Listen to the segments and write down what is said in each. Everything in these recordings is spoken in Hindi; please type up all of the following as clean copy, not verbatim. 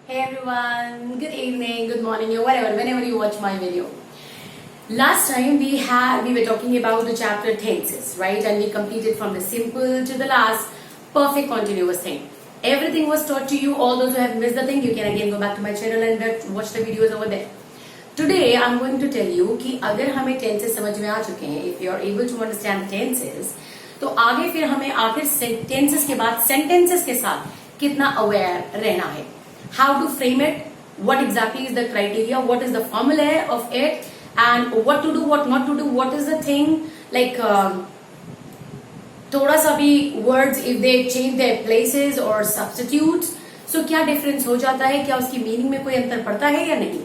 Hey everyone, good evening, good morning, or whatever, whenever you watch my video. Last time we were talking about the chapter tenses, right? And we completed from the simple to the last perfect continuous thing. Everything was taught to you. All those who have missed the thing, you can again go back to my channel and watch the videos over there. Today I'm going to tell you कि अगर हमें tenses समझ में आ चुके हैं, if you are able to understand tenses, तो आगे फिर हमें आखिर tenses के बाद sentences के साथ कितना aware रहना है. How to frame it, what exactly is the criteria, what is the formula of it, and what to do, what not to do, what is the thing, like थोड़ा सा भी words if they change their places or substitutes, so क्या difference हो जाता है, क्या उसकी meaning में कोई अंतर पड़ता है या नहीं.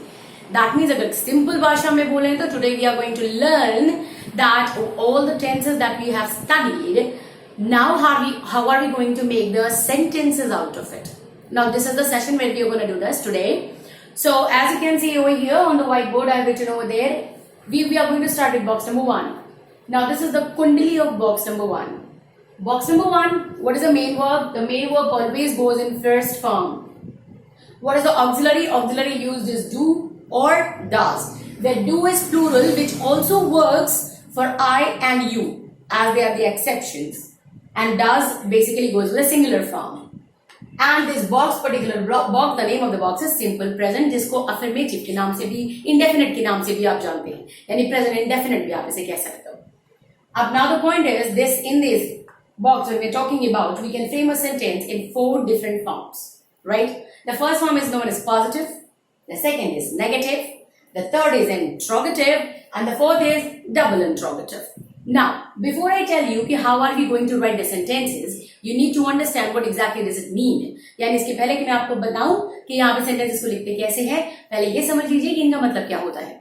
That means अगर simple भाषा में बोलें तो today we are going to learn that all the tenses that we have studied, now how are we going to make the sentences out of it. Now this is the session where we are going to do this today. So as you can see over here on the whiteboard, I have written over there, we are going to start with box number 1. Now this is the Kundali of box number 1. Box number 1, what is the main verb? The main verb always goes in first form. What is the auxiliary? Auxiliary used is do or does. The do is plural, which also works for I and you, as they are the exceptions. And does basically goes with a singular form. And this box, particular box, the name of the box is simple present, जिसको affirmative के नाम से भी, indefinite के नाम से भी आप जानते हैं, यानी present indefinite भी आप इसे कह सकते हो. अब now the point is this, in this box when we are talking about, we can frame a sentence in 4 different forms, right? The first form is known as positive, the second is negative, the third is interrogative, and the fourth is double interrogative. Now, before I tell you कि how are we going to write the sentences, you need to understand what exactly does it mean. यानी इसके पहले कि मैं आपको बताऊं कि यहाँ पे sentences को लिखते कैसे हैं, पहले ये समझ लीजिए कि इनका मतलब क्या होता है.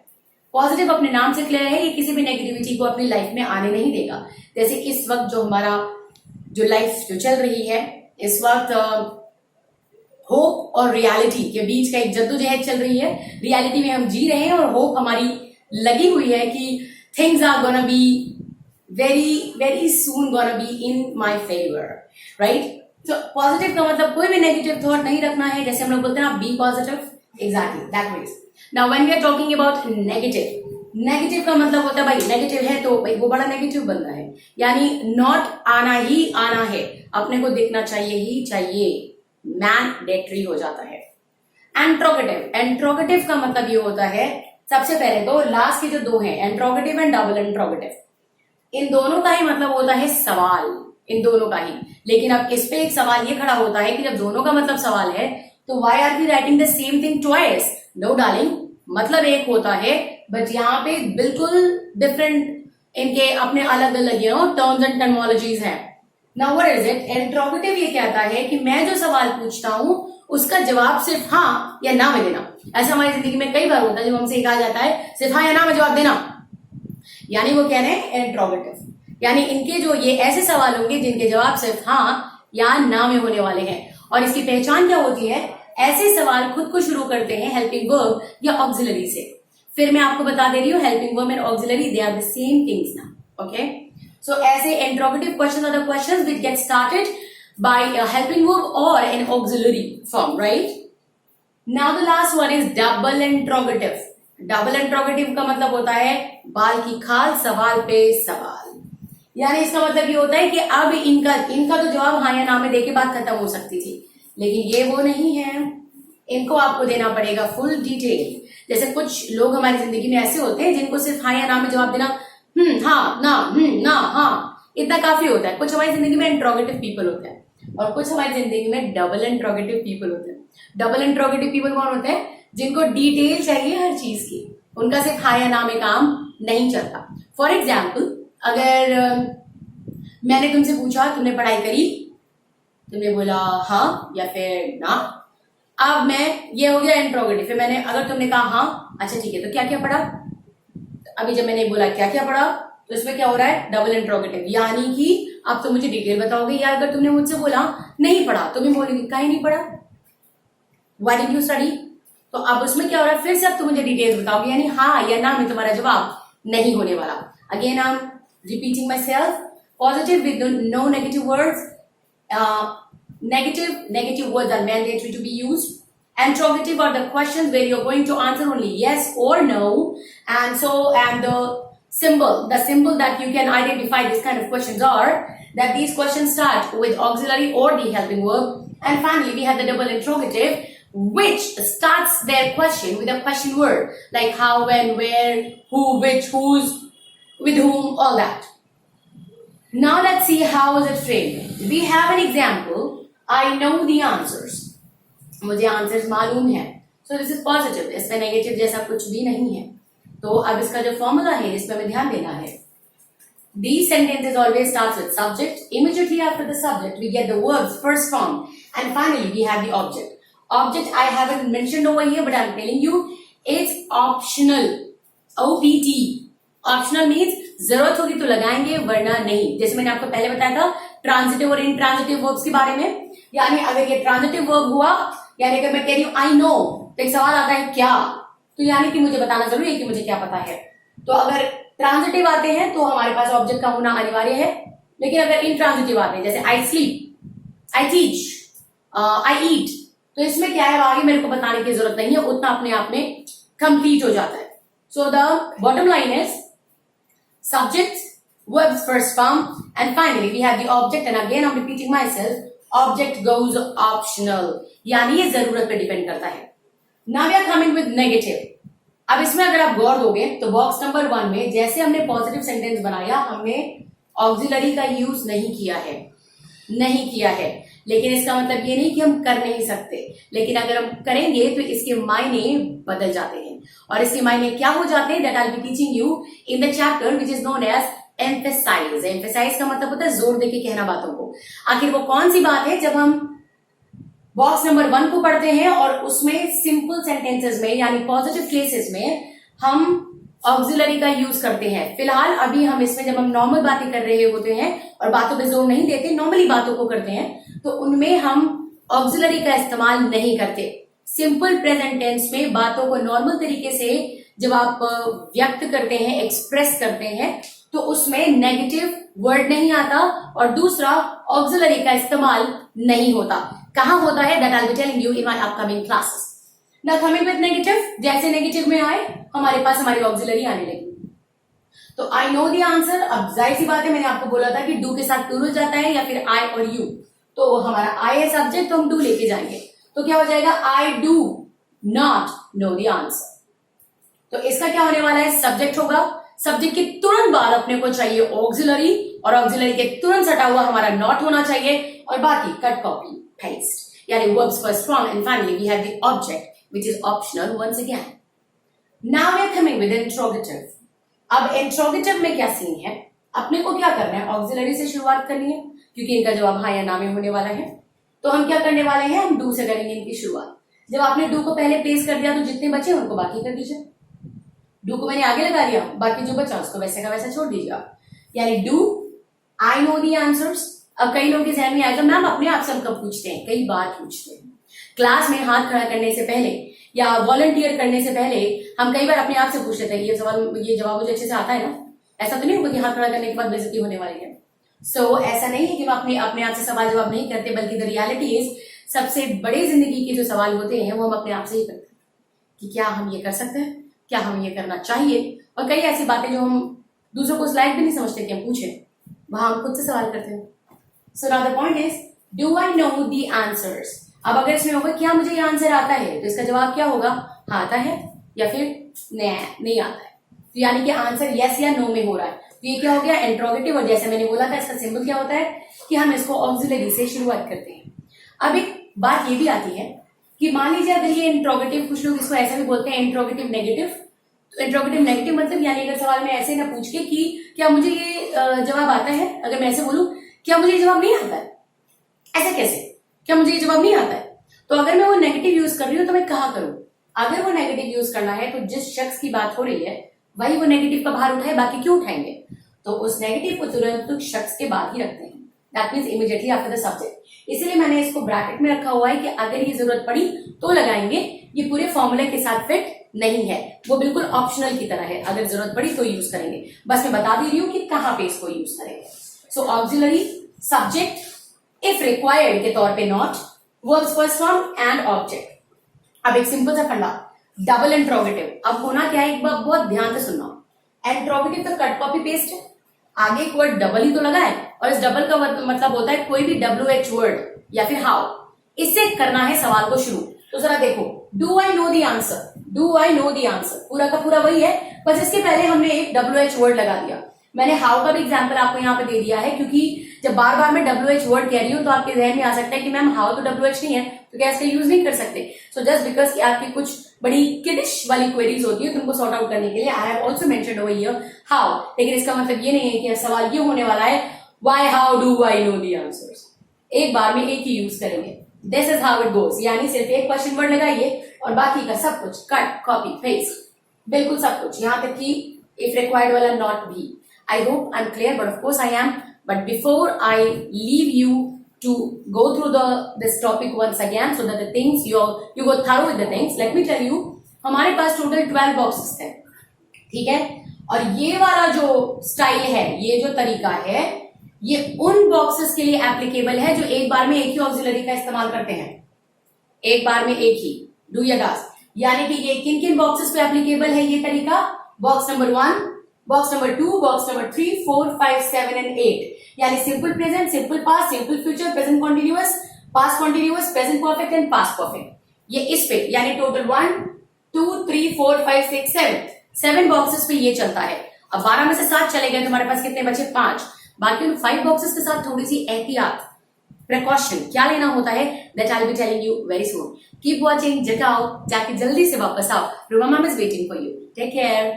पॉजिटिव अपने नाम से क्लियर है, ये किसी भी नेगेटिविटी को अपनी लाइफ में आने नहीं देगा. जैसे इस वक्त जो हमारा जो लाइफ जो चल रही है, इस वक्त होप और रियलिटी के बीच का एक जद्दोजहद चल रही है. रियलिटी में हम जी रहे हैं और होप हमारी लगी हुई है कि things are gonna be very soon gonna be in my favor, right? So positive का मतलब कोई भी negative thought नहीं रखना है. जैसे हम लोग बोलते हैं ना, be positive, exactly that means. Now when we are talking about negative का मतलब होता है भाई negative है तो भाई वो बड़ा negative बन रहा है, यानी not आना ही आना है, अपने को दिखना चाहिए ही चाहिए, mandatory हो जाता है. Interrogative का मतलब ये होता है, सबसे पहले तो लास्ट के जो दो हैं, interrogative एंड डबल interrogative, इन दोनों का ही मतलब होता है सवाल, इन दोनों का ही. लेकिन अब इस पे एक सवाल ये खड़ा होता है कि जब दोनों का मतलब सवाल है तो why are we writing the same thing twice? No darling, मतलब एक होता है बट यहाँ पे बिल्कुल डिफरेंट, इनके अपने अलग अलग टर्म्स एंड टर्मोलॉजीज हैं. Now what is it? Interrogative ये कहता है कि मैं जो सवाल पूछता हूँ उसका जवाब सिर्फ हाँ या ना में देना. ऐसा हमारी जिंदगी में कई बार होता है जब हमसे कहा जाता है सिर्फ हाँ या ना में जवाब देना, यानी वो कह रहे हैं इंट्रोगेटिव, यानी इनके जो ये ऐसे सवाल होंगे जिनके जवाब सिर्फ हाँ या ना में होने वाले हैं. और इसकी पहचान क्या होती है? ऐसे सवाल खुद को शुरू करते हैं हेल्पिंग वर्ब या ऑक्सिलरी से. फिर मैं आपको बता दे रही हूँ, helping verb and auxiliary they are the same things ना. ओके, सो ऐसे interrogative question are the questions which get started by helping verb और an auxiliary form, right? Now the last one is double interrogative. Double interrogative का मतलब होता है बाल की खाल, सवाल पे सवाल, यानी इसका मतलब ये होता है कि अब इनका तो जवाब हाँ या ना में देके बात खत्म हो सकती थी, लेकिन ये वो नहीं है, इनको आपको देना पड़ेगा फुल डिटेल. जैसे कुछ लोग हमारी जिंदगी में ऐसे होते हैं जिनको सिर्फ हाँ या ना में जवाब देना, हाँ ना, ना हाँ, इतना काफी होता है. कुछ हमारी जिंदगी में इंट्रोगेटिव पीपल होते हैं और कुछ हमारी जिंदगी में डबल इंट्रोगेटिव पीपल होते हैं. डबल इंट्रोगेटिव पीपल कौन होते हैं? जिनको डिटेल चाहिए हर चीज की, उनका सिर्फ हाँ या ना में काम नहीं चलता. फॉर एग्जाम्पल, अगर मैंने तुमसे पूछा तुमने पढ़ाई करी, तुमने बोला हाँ या फिर ना, अब मैं ये हो गया इंट्रोगेटिव. फिर मैंने अगर तुमने कहा हाँ अच्छा ठीक है तो क्या क्या पढ़ा, अभी जब मैंने बोला क्या क्या पढ़ा तो इसमें क्या हो रहा है? डबल इंट्रोगेटिव, यानी कि अब तुम मुझे डिटेल बताओगे, या अगर तुमने मुझसे बोला नहीं पढ़ा तो मैं बोलेंगी कहीं नहीं पढ़ा, व्हाई डिड यू स्टडी, तो अब उसमें क्या हो रहा है? फिर से अब तुम मुझे डिटेल्स बताओगे, यानी हाँ या ना में तुम्हारा जवाब नहीं होने वाला. Again I am repeating myself, positive with no negative words, negative words are mandatory to be used, Interrogative are the questions where you're going to answer only yes or no, and the symbol that you can identify this kind of questions are that these questions start with auxiliary or the helping verb, and finally we have the double interrogative which starts their question with a question word like how, when, where, who, which, whose, with whom, all that. Now let's see how is it framed. We have an example. I know the answers. मुझे आंसर्स मालूम है. सो दिस इज पॉजिटिव, इसमें नेगेटिव जैसा कुछ भी नहीं है. तो अब इसका जो फॉर्मूला है इस पर हमें ध्यान देना है. These sentences always starts with subject. Immediately after the subject, we get the verbs first form, and finally we have the object. Object I haven't mentioned over here, but I'm telling you, it's optional. OPT. Optional means जरूरत होगी तो लगाएंगे वरना नहीं. जैसे मैंने आपको पहले बताया था ट्रांजिटिव और इंट्रांजिटिव वर्ब्स के बारे में. यानी अगर ये ट्रांजिटिव वर्ब हुआ, यानी अगर मैं कह रही हूं आई नो, तो एक सवाल आता है क्या, तो यानी कि मुझे बताना जरूरी है कि मुझे क्या पता है. तो अगर ट्रांजिटिव आते हैं तो हमारे पास ऑब्जेक्ट का होना अनिवार्य है. लेकिन अगर इंट्रांजिटिव आते हैं जैसे आई स्लीप, आई टीच, आई ईट, तो इसमें क्या है आगे मेरे को बताने की जरूरत नहीं है, उतना अपने आप में कंप्लीट हो जाता है. So the bottom line is subject, verbs first form, and finally we have the object, and again I'm repeating myself, object goes optional, यानी ये जरूरत पे डिपेंड करता है. Now we are coming with negative. अब इसमें अगर आप गौर दोगे तो बॉक्स नंबर 1 में जैसे हमने पॉजिटिव सेंटेंस बनाया, हमने ऑक्सिलरी का यूज नहीं किया है. लेकिन इसका मतलब ये नहीं कि हम कर नहीं सकते, लेकिन अगर हम करेंगे तो इसके मायने बदल जाते हैं. और इसके मायने क्या हो जाते हैं, that I will be teaching you in the chapter which is known as emphasize. Emphasize का मतलब होता है जोर देके कहना बातों को. आखिर वो कौन सी बात है, जब हम बॉक्स नंबर 1 को पढ़ते हैं और उसमें सिंपल सेंटेंसेस में यानी पॉजिटिव केसेस में हम ऑक्सिलरी का यूज करते हैं. फिलहाल अभी हम इसमें जब हम नॉर्मल बातें कर रहे होते हैं और बातों पे जोर नहीं देते, नॉर्मली बातों को करते हैं, तो उनमें हम ऑक्सिलरी का इस्तेमाल नहीं करते. सिंपल प्रेजेंट टेंस में बातों को नॉर्मल तरीके से जब आप व्यक्त करते हैं, एक्सप्रेस करते हैं, तो उसमें नेगेटिव वर्ड नहीं आता और दूसरा ऑक्सिलरी का इस्तेमाल नहीं होता. कहां होता है, that I will be telling you in my upcoming classes. Now coming with negative, जैसे नेगेटिव में आए हमारे पास हमारी ऑक्सिलरी आने लगी. तो आई नो द आंसर. अब जाहिर सी बात है, मैंने आपको बोला था कि डू के साथ प्लूरल जाता है या फिर आई और यू. तो हमारा आई है सब्जेक्ट, तो हम डू लेके जाएंगे. तो क्या हो जाएगा, I do not know the answer. तो इसका क्या होने वाला है, सब्जेक्ट होगा. सब्जेक्ट के तुरंत बाद अपने को चाहिए ऑक्सिलरी, और ऑक्सिलरी के तुरंत सटा हुआ हमारा नॉट होना चाहिए, और बाकी कट कॉपी पेस्ट, यानी verbs first form, and finally we have the object which is optional once again. Now we are coming with interrogative. अब interrogative में क्या सीन है, अपने को क्या करना है, ऑक्सिलरी से शुरुआत करनी है क्योंकि इनका जवाब हाँ या ना में होने वाला है. तो हम क्या करने वाले हैं, हम डू से करेंगे इनकी शुरुआत. जब आपने डू को पहले प्लेस कर दिया तो जितने बचे उनको बाकी कर दीजिए. डू को मैंने आगे लगा दिया, बाकी जो बचा उसको वैसे का वैसा छोड़ दीजिएगा. यानी do I know the answers. अब कई लोगों के ध्यान में आएगा, मैम अपने आप से हम कब पूछते हैं, कई बार पूछते हैं. क्लास में हाथ खड़ा करने से पहले या वॉलंटियर करने से पहले हम कई बार अपने आप से पूछ लेते हैं, ये जवाब मुझे अच्छे से आता है ना. ऐसा तो नहीं होगा कि हाथ खड़ा करने के बाद बेइज्जती होने वाली है. सो ऐसा नहीं है कि हम अपने आप से सवाल जवाब नहीं करते, बल्कि द रियलिटी इज सबसे बड़े जिंदगी के जो सवाल होते हैं वो हम अपने आप से ही करते हैं कि क्या हम ये कर सकते हैं, क्या हम ये करना चाहिए. और कई ऐसी बातें जो हम दूसरों को उस लायक भी नहीं समझते कि हम पूछें, वहां हम खुद से सवाल करते हैं. So now the point is, do I know the answers. अब अगर इसमें होगा क्या मुझे ये आंसर आता है, तो इसका जवाब क्या होगा, हाँ आता है या फिर नहीं आता है. तो यानी कि आंसर यस या नो में हो रहा है. तो ये क्या हो गया, इंट्रोगेटिव. और जैसे मैंने बोला था इसका सिंबल क्या होता है कि हम इसको ऑक्सिलरी से शुरुआत करते हैं. अब एक बात ये भी आती है कि मान लीजिए अगर ये इंट्रोगेटिव, कुछ लोग इसको ऐसा भी बोलते हैं इंट्रोगेटिव नेगेटिव. तो इंट्रोगेटिव नेगेटिव मतलब यानी अगर सवाल में ऐसे ना पूछ के कि क्या मुझे ये जवाब आता है, अगर मैं ऐसे बोलूं क्या मुझे ये जवाब नहीं आता है, ऐसा कैसे, क्या मुझे ये जवाब नहीं आता है. तो अगर मैं वो नेगेटिव यूज कर रही हूं तो मैं कहा करूं. अगर वो नेगेटिव यूज करना है तो जिस शख्स की बात हो रही है वही वो नेगेटिव का भार उठाए, बाकी क्यों उठाएंगे. तो उस नेगेटिव को तुरंत शख्स के बाद ही रखते हैं. That means immediately after the subject. इसीलिए मैंने इसको ब्रैकेट में रखा हुआ है कि अगर ये जरूरत पड़ी तो लगाएंगे. ये पूरे फॉर्मूले के साथ फिट नहीं है, वो बिल्कुल ऑप्शनल की तरह है. अगर जरूरत पड़ी तो यूज करेंगे. बस मैं बता दे रही हूँ कि कहां पे इसको यूज करेंगे. सो ऑक्सिलरी, सब्जेक्ट, इफ रिक्वायर्ड के तौर पे not, verbs first form and object. अब एक सिंपल सा फंडा, डबल इंट्रोगेटिव। अब होना क्या है, एक बार बहुत ध्यान से सुनना। इंट्रोगेटिव तो कट कॉपी पेस्ट है, आगे एक वर्ड डबल ही तो लगा है, और इस डबल का मतलब होता है कोई भी WH वर्ड या फिर हाउ, इससे करना है सवाल को शुरू। तो जरा देखो, do I know the answer, do I know the answer पूरा का पूरा वही है, बस इसके पहले हमने एक WH वर्ड लगा दिया। मैंने हाउ का भी एग्जाम्पल आपको यहाँ पे दे दिया है, क्योंकि जब बार बार मैं WH वर्ड कह रही हूँ तो आपके जहन में आ सकता है कि मैम हाउ तो WH नहीं है तो क्या इसका यूज नहीं कर सकते। सो जस्ट बिकॉज आपकी कुछ बड़ी किडिश वाली क्वेरीज होती है, तुमको सॉर्ट आउट करने के लिए I have also mentioned over here how, लेकिन इसका मतलब ये नहीं है कि सवाल ये होने वाला है why how do I know the answers, एक बार में एक ही यूज करेंगे। This is how it goes, यानी सिर्फ एक क्वेश्चन वर्ड लगाइए और बाकी का सब कुछ कट कॉपी पेस्ट, बिल्कुल सब कुछ, यहाँ तक कि इफ रिक्वायर्ड वाला नॉट भी। I hope I'm clear, but of course I am. But before I leave you to go through this topic once again, so that the things you go thorough with the things, let me tell you, हमारे पास टोटल 12 बॉक्सेस थे, ठीक है। और ये वाला जो स्टाइल है, ये जो तरीका है, ये उन बॉक्सेस के लिए एप्लीकेबल है जो एक बार में एक ही ऑक्सिलरी का इस्तेमाल करते हैं, एक बार में एक ही, डू या डज। यानी कि ये किन किन बॉक्सेस पे एप्लीकेबल है ये तरीका, box number 1, box number 2, box number 3, 4, 5, 7 and 8, यानी simple present, simple past, simple future, present continuous, past continuous, present perfect and past perfect. ये इस पे यानी टोटल 1, 2, 3, 4, 5, 6, 7 बॉक्सेस पे ये चलता है। अब 12 में से 7 चले गए, तुम्हारे पास कितने बचे, 5। बाकी उन 5 बॉक्सेस के साथ थोड़ी सी एहतियात, प्रिकॉशन क्या लेना होता है, that I will be telling you very soon. Keep watching, जगाओ, जाके जल्दी से वापस आओ, Ruma ma'am is waiting for you, take care.